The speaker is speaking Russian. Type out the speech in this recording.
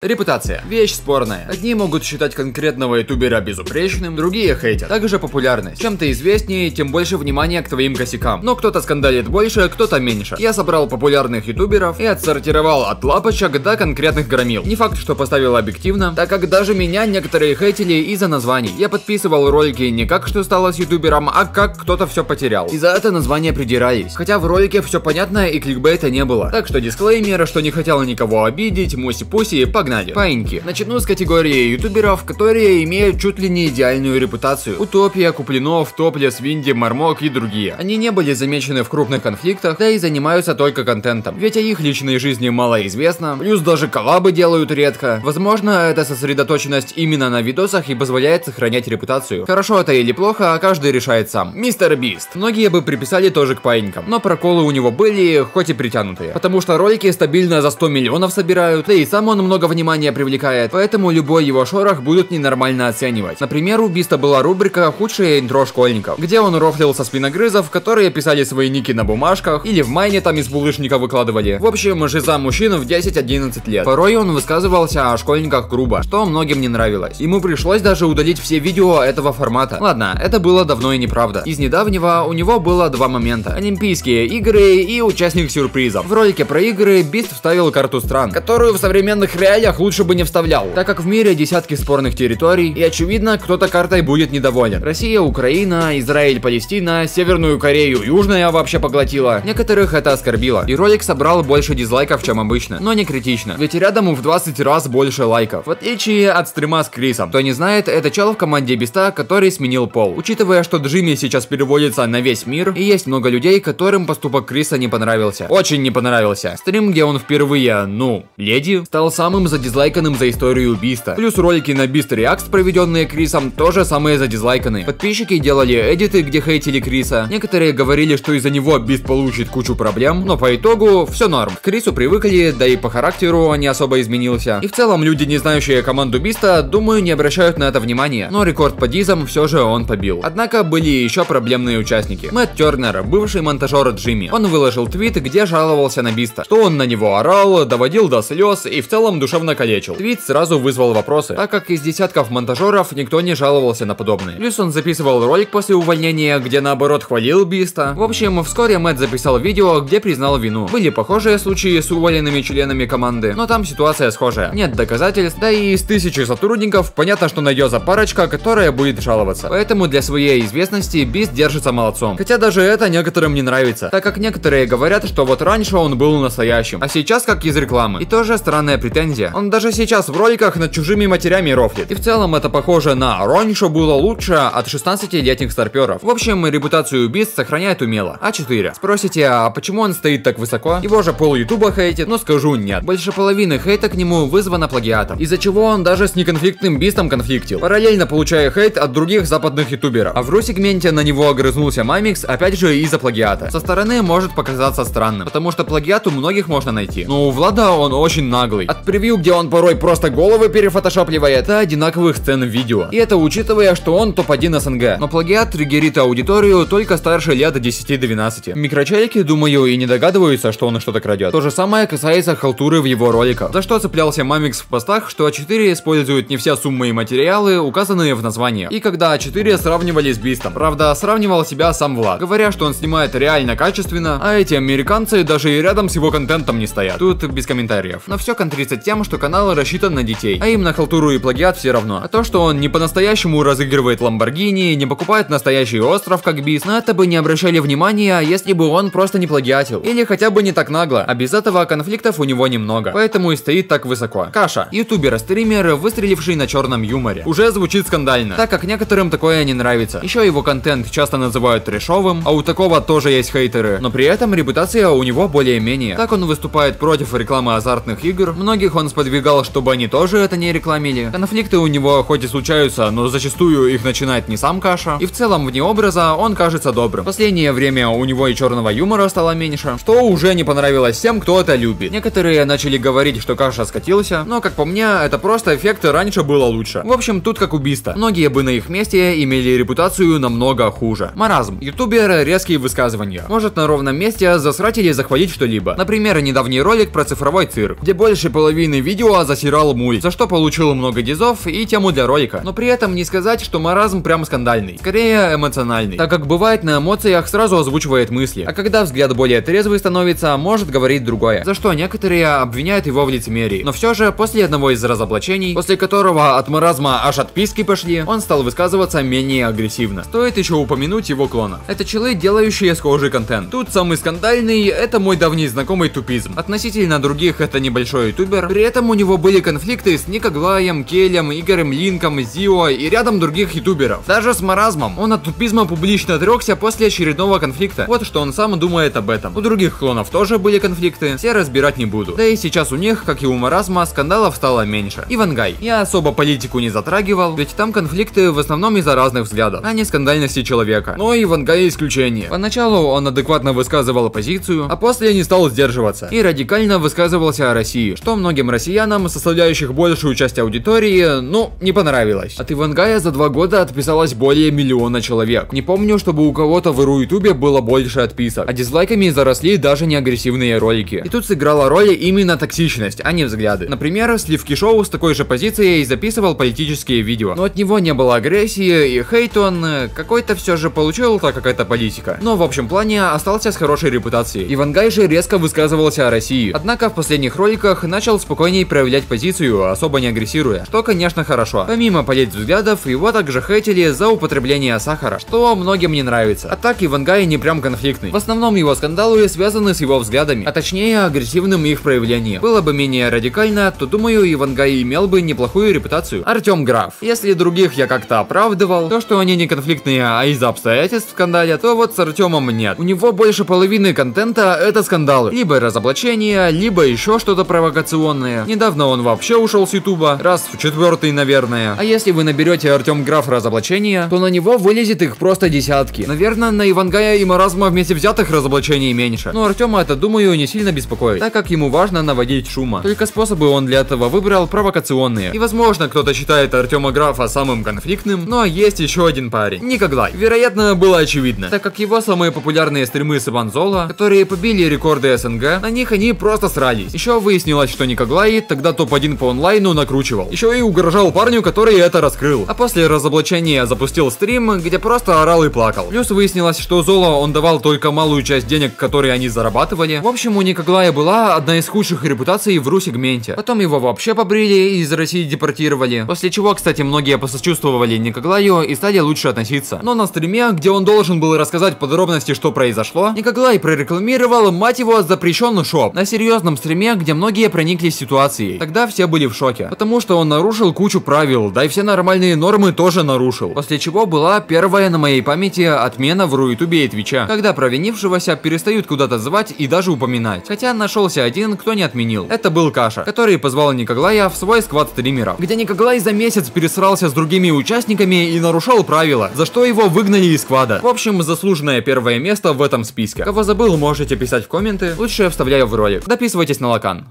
Репутация. Вещь спорная. Одни могут считать конкретного ютубера безупречным, другие хейтят. Также популярность. Чем ты известнее, тем больше внимания к твоим косякам. Но кто-то скандалит больше, кто-то меньше. Я собрал популярных ютуберов и отсортировал от лапочек до конкретных громил. Не факт, что поставил объективно, так как даже меня некоторые хейтили из-за названий. Я подписывал ролики не как что стало с ютубером, а как кто-то все потерял. И за это название придирались. Хотя в ролике все понятно и кликбейта не было. Так что дисклеймер, что не хотел никого обидеть, муси-пуси, погнали. Паиньки. Начну с категории ютуберов, которые имеют чуть ли не идеальную репутацию. Утопия, Куплинов, Топлес, Винди, Мармок и другие. Они не были замечены в крупных конфликтах, да и занимаются только контентом. Ведь о их личной жизни мало известно, плюс даже коллабы делают редко. Возможно, эта сосредоточенность именно на видосах и позволяет сохранять репутацию. Хорошо это или плохо, а каждый решает сам. Мистер Бист. Многие бы приписали тоже к паинькам, но проколы у него были, хоть и притянутые. Потому что ролики стабильно за 100 миллионов собирают, да и сам он много внимания привлекает, поэтому любой его шорох будут ненормально оценивать. Например, у Биста была рубрика «Худшее интро школьников», где он рофлил со спиногрызов, которые писали свои ники на бумажках, или в майне там из булыжника выкладывали. В общем, жиза мужчин в 10-11 лет. Порой он высказывался о школьниках грубо, что многим не нравилось. Ему пришлось даже удалить все видео этого формата. Ладно, это было давно и неправда. Из недавнего у него было два момента: Олимпийские игры и участник сюрпризов. В ролике про игры Бист вставил карту стран, которую в современных реалиях лучше бы не вставлял, так как в мире десятки спорных территорий, и очевидно, кто-то картой будет недоволен. Россия, Украина, Израиль, Палестина, Северную Корею, Южная вообще поглотила. Некоторых это оскорбило, и ролик собрал больше дизлайков, чем обычно, но не критично, ведь рядом в 20 раз больше лайков, в отличие от стрима с Крисом. Кто не знает, это чел в команде Биста, который сменил пол. Учитывая, что Джимми сейчас переводится на весь мир, и есть много людей, которым поступок Криса не понравился. Очень не понравился. Стрим, где он впервые, леди, стал самым задизлайканным за историю Биста. Плюс ролики на Бист Reacts, проведенные Крисом, тоже самые задизлайканные. Подписчики делали эдиты, где хейтили Криса. Некоторые говорили, что из-за него Бист получит кучу проблем, но по итогу все норм. К Крису привыкли, да и по характеру он не особо изменился. И в целом люди, не знающие команду Биста, думаю, не обращают на это внимания. Но рекорд по дизам все же он побил. Однако были еще проблемные участники. Мэтт Тернер, бывший монтажер Джимми. Он выложил твит, где жаловался на Биста, что он на него орал, доводил до слез и в целом душевно калечил. Твит сразу вызвал вопросы, так как из десятков монтажеров никто не жаловался на подобное. Плюс он записывал ролик после увольнения, где наоборот хвалил Биста. В общем, вскоре Мэтт записал видео, где признал вину. Были похожие случаи с уволенными членами команды, но там ситуация схожая. Нет доказательств, да и из 1000 сотрудников понятно, что найдется парочка, которая будет жаловаться. Поэтому для своей известности Бист держится молодцом. Хотя даже это некоторым не нравится, так как некоторые говорят, что вот раньше он был настоящим, а сейчас как из рекламы. И тоже странная претензия. Он даже сейчас в роликах над чужими матерями рофлит. И в целом это похоже на «раньше было лучше» от 16-летних старперов. В общем, репутацию Бист сохраняет умело. А4. Спросите, а почему он стоит так высоко? Его же пол ютуба хейтит, но скажу нет. Больше половины хейта к нему вызвано плагиатом, из-за чего он даже с неконфликтным Бистом конфликтил, параллельно получая хейт от других западных ютуберов. А в ру-сегменте на него огрызнулся Мамикс, опять же из-за плагиата. Со стороны может показаться странным, потому что плагиат у многих можно найти. Но у Влада он очень наглый. От превью, где он порой просто головы перефотошапливает, до одинаковых сцен в видео. И это учитывая, что он топ-1 СНГ. Но плагиат триггерит аудиторию только старше лет 10-12. Микрочелики, думаю, и не догадываются, что он что-то крадет. То же самое касается халтуры в его роликах. За что цеплялся Мамикс в постах, что А4 использует не все суммы и материалы, указанные в названии. И когда А4 сравнивали с Бистом. Правда, сравнивал себя сам Влад, говоря, что он снимает реально качественно, а эти американцы даже и рядом с его контентом не стоят. Тут без комментариев. Но все контрится тем, что канал рассчитан на детей, а им на халтуру и плагиат все равно. А то, что он не по-настоящему разыгрывает Ламборгини, не покупает настоящий остров, как Бист, на это бы не обращали внимания, если бы он просто не плагиатил. Или хотя бы не так нагло, а без этого конфликтов у него немного. Поэтому и стоит так высоко. Каша. Ютубер-стример, выстреливший на черном юморе. Уже звучит скандально, так как некоторым такое не нравится. Еще его контент часто называют трэшовым, а у такого тоже есть хейтеры. Но при этом репутация у него более-менее. Так он выступает против рекламы азартных игр. Многих он сподвигал, чтобы они тоже это не рекламили. Конфликты у него хоть и случаются, но зачастую их начинает не сам Каша. И в целом вне образа он кажется добрым. В последнее время у него и черного юмора стало меньше, что уже не понравилось тем, кто это любит. Некоторые начали говорить, что Каша скатился, но как по мне, это просто эффект раньше было лучше. В общем, тут как у Биста. Многие бы на их месте имели репутацию намного хуже. Маразм. Ютубер, резкие высказывания. Может на ровном месте засрать или захвалить что-либо. Например, недавний ролик про цифровой цирк, где больше половины видео засирал мульт, за что получил много дизов и тему для ролика. Но при этом не сказать, что маразм прям скандальный, скорее эмоциональный, так как бывает на эмоциях сразу озвучивает мысли, а когда взгляд более трезвый становится, может говорить другое, за что некоторые обвиняют его в лицемерии. Но все же, после одного из разоблачений, после которого от маразма аж отписки пошли, он стал высказываться менее агрессивно. Стоит еще упомянуть его клона. Это челы, делающие схожий контент. Тут самый скандальный — это мой давний знакомый Тупизм. Относительно других это небольшой ютубер, при этом у него были конфликты с Никоглаем, Келем, Игорем Линком, Зио и рядом других ютуберов. Даже с маразмом. Он от Тупизма публично отрекся после очередного конфликта. Вот что он сам думает об этом. У других клонов тоже были конфликты, все разбирать не буду. Да и сейчас у них, как и у маразма, скандалов стало меньше. Ивангай. Я особо политику не затрагивал, ведь там конфликты в основном из-за разных взглядов, а не скандальности человека. Но Ивангай исключение. Поначалу он адекватно высказывал позицию, а после не стал сдерживаться и радикально высказывался о России, что многим россиянам, составляющих большую часть аудитории, ну, не понравилось. От Ивангая за 2 года отписалось более 1 миллиона человек. Не помню, чтобы у кого-то в РУ-ютубе было больше отписок, а дизлайками заросли даже не агрессивные ролики. И тут сыграла роль именно токсичность, а не взгляды. Например, Сливки Шоу с такой же позицией записывал политические видео, но от него не было агрессии, и хейт он какой-то все же получил, так как это политика. Но в общем плане остался с хорошей репутацией. Ивангай же резко высказывался о России, однако в последних роликах начал спокойнее проявлять позицию, особо не агрессируя, что конечно хорошо. Помимо политвзглядов, его также хейтили за употребление сахара, что многим не нравится. А так Ивангай не прям конфликтный. В основном его скандалы связаны с его взглядами, а точнее агрессивным их проявлением. Было бы менее радикально, то думаю, Ивангай имел бы неплохую репутацию. Артем Граф. Если других я как-то оправдывал, то что они не конфликтные, а из-за обстоятельств в скандале, то вот с Артемом нет. У него больше половины контента это скандалы. Либо разоблачения, либо еще что-то провокационное. Недавно он вообще ушел с ютуба, раз в 4-й, наверное. А если вы наберете Артем Граф разоблачения, то на него вылезет их просто десятки. Наверное, на Ивангая и маразма вместе взятых разоблачений меньше. Но Артема это, думаю, не сильно беспокоит, так как ему важно наводить шума. Только способы он для этого выбрал провокационные. И возможно, кто-то считает Артема Графа самым конфликтным, но есть еще один парень. Никоглай. Вероятно, было очевидно, так как его самые популярные стримы с Иванзола, которые побили рекорды СНГ, на них они просто срались. Еще выяснилось, что Никоглай тогда топ-1 по онлайну накручивал. Еще и угрожал парню, который это раскрыл. А после разоблачения запустил стрим, где просто орал и плакал. Плюс выяснилось, что Золо он давал только малую часть денег, которые они зарабатывали. В общем, у Никоглая была одна из худших репутаций в ру-сегменте. Потом его вообще побрили и из России депортировали. После чего, кстати, многие посочувствовали Никоглаю и стали лучше относиться. Но на стриме, где он должен был рассказать подробности, что произошло, Никоглай прорекламировал, мать его, запрещенный шоп. На серьезном стриме, где многие прониклись ситуацией. Тогда все были в шоке, потому что он нарушил кучу правил, да и все нормальные нормы тоже нарушил. После чего была первая на моей памяти отмена в ру-ютубе и твича, когда провинившегося перестают куда-то звать и даже упоминать. Хотя нашелся один, кто не отменил. Это был Каша, который позвал Никоглая в свой сквад стримеров, где Никоглай за месяц пересрался с другими участниками и нарушал правила, за что его выгнали из сквада. В общем, заслуженное первое место в этом списке. Кого забыл, можете писать в комменты, лучше я вставляю в ролик. Дописывайтесь на Лакан.